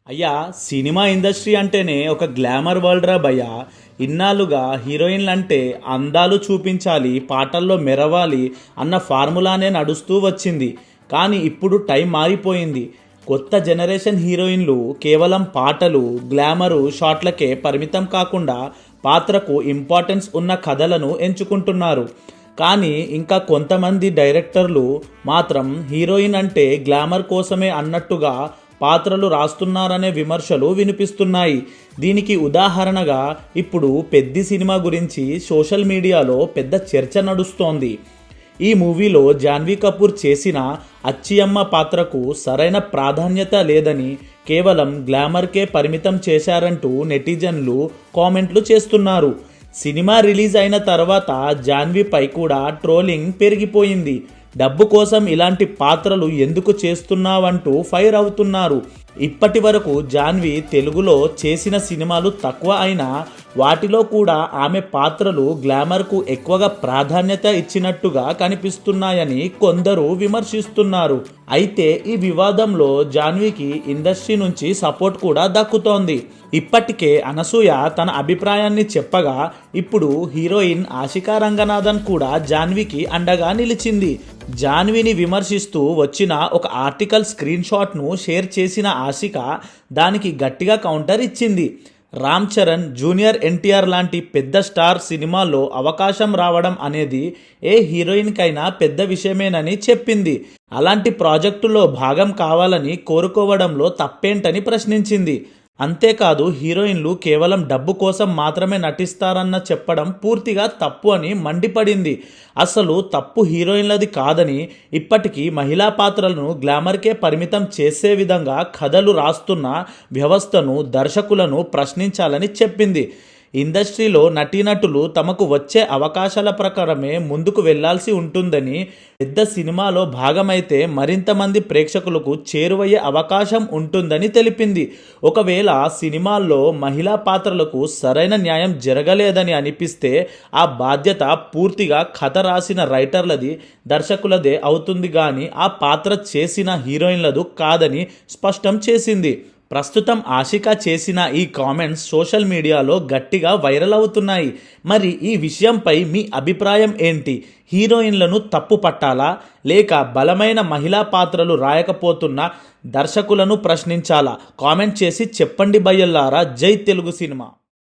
అయ్యా, cinema industry అంటేనే ఒక గ్లామర్ వరల్డ్ రా భయ్యా. ఇన్నాళ్ళుగా హీరోయిన్లు అంటే అందాలు చూపించాలి, పాటల్లో మెరవాలి అన్న ఫార్ములానే నడుస్తూ వచ్చింది. కానీ ఇప్పుడు టైం మారిపోయింది. కొత్త జనరేషన్ హీరోయిన్లు కేవలం పాటలు, గ్లామరు షాట్లకే పరిమితం కాకుండా పాత్రకు ఇంపార్టెన్స్ ఉన్న కథలను ఎంచుకుంటున్నారు. కానీ ఇంకా కొంతమంది డైరెక్టర్లు మాత్రం హీరోయిన్ అంటే గ్లామర్ కోసమే అన్నట్టుగా పాత్రలు రాస్తున్నారనే విమర్శలు వినిపిస్తున్నాయి. దీనికి ఉదాహరణగా ఇప్పుడు పెద్ది సినిమా గురించి సోషల్ మీడియాలో పెద్ద చర్చ నడుస్తోంది. ఈ మూవీలో జాన్వీ కపూర్ చేసిన అచ్చియమ్మ పాత్రకు సరైన ప్రాధాన్యత లేదని, కేవలం గ్లామర్కే పరిమితం చేశారంటూ నెటిజన్లు కామెంట్లు చేస్తున్నారు. సినిమా రిలీజ్ అయిన తర్వాత జాన్వీపై కూడా ట్రోలింగ్ పెరిగిపోయింది. డబ్బు కోసం ఇలాంటి పాత్రలు ఎందుకు చేస్తున్నావంటూ ఫైర్ అవుతున్నారు. ఇప్పటి వరకు జాన్వీ తెలుగులో చేసిన సినిమాలు తక్కువ అయినా వాటిలో కూడా ఆమె పాత్రలు గ్లామర్కు ఎక్కువగా ప్రాధాన్యత ఇచ్చినట్టుగా కనిపిస్తున్నాయని కొందరు విమర్శిస్తున్నారు. అయితే ఈ వివాదంలో జాన్వీకి ఇండస్ట్రీ నుంచి సపోర్ట్ కూడా దక్కుతోంది. ఇప్పటికే అనసూయ తన అభిప్రాయాన్ని చెప్పగా ఇప్పుడు హీరోయిన్ ఆశికా రంగనాథన్ కూడా జాన్వీకి అండగా నిలిచింది. జాన్వీని విమర్శిస్తూ వచ్చిన ఒక ఆర్టికల్ స్క్రీన్ షాట్ను షేర్ చేసిన ఆశిక దానికి గట్టిగా కౌంటర్ ఇచ్చింది. రామ్ చరణ్, జూనియర్ ఎన్టీఆర్ లాంటి పెద్ద స్టార్ సినిమాల్లో అవకాశం రావడం అనేది ఏ హీరోయిన్కైనా పెద్ద విషయమేనని చెప్పింది. అలాంటి ప్రాజెక్టులో భాగం కావాలని కోరుకోవడంలో తప్పేంటని ప్రశ్నించింది. అంతేకాదు, హీరోయిన్లు కేవలం డబ్బు కోసం మాత్రమే నటిస్తారన్న చెప్పడం పూర్తిగా తప్పు అని మండిపడింది. అసలు తప్పు హీరోయిన్లది కాదని, ఇప్పటికీ మహిళా పాత్రలను గ్లామర్కే పరిమితం చేసే విధంగా కథలు రాస్తున్న వ్యవస్థను, దర్శకులను ప్రశ్నించాలని చెప్పింది. ఇండస్ట్రీలో నటీనటులు తమకు వచ్చే అవకాశాల ప్రకారమే ముందుకు వెళ్లాల్సి ఉంటుందని, పెద్ద సినిమాలో భాగమైతే మరింత మంది ప్రేక్షకులకు చేరువయ్యే అవకాశం ఉంటుందని తెలిపింది. ఒకవేళ సినిమాల్లో మహిళా పాత్రలకు సరైన న్యాయం జరగలేదని అనిపిస్తే ఆ బాధ్యత పూర్తిగా కథ రాసిన రైటర్లది, దర్శకులదే అవుతుంది కానీ ఆ పాత్ర చేసిన హీరోయిన్లదు కాదని స్పష్టం చేసింది. ప్రస్తుతం ఆశిక చేసిన ఈ కామెంట్స్ సోషల్ మీడియాలో గట్టిగా వైరల్ అవుతున్నాయి. మరి ఈ విషయంపై మీ అభిప్రాయం ఏంటి? హీరోయిన్లను తప్పు పట్టాలా, లేక బలమైన మహిళా పాత్రలు రాయకపోతున్న దర్శకులను ప్రశ్నించాలా? కామెంట్ చేసి చెప్పండి బయ్యల్లారా. జై తెలుగు సినిమా.